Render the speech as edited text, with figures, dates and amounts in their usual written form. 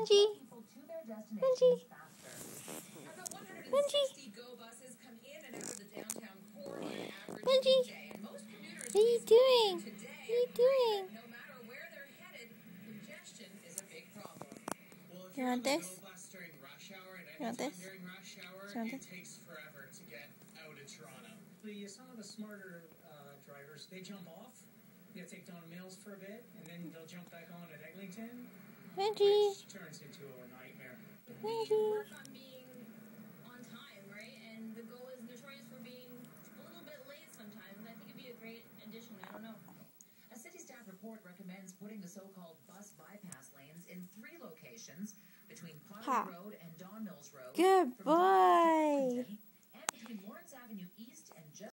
Benji. Benji. Benji. Benji. What are you doing? What are you doing? You want this? You want this? You want this? It takes forever to get out of Toronto. Some of the smarter drivers, they jump off. They take Don Mills for a bit, and then they'll jump back on at Eglinton. Benji. Which turns into a nightmare. Benji. Work on being on time, right? And the goal is notorious for being a little bit late sometimes, and I think it'd be a great addition. I don't know. A city staff report recommends putting the so-called bus bypass lanes in 3 locations between Pottery Road and Don Mills Road. Good boy.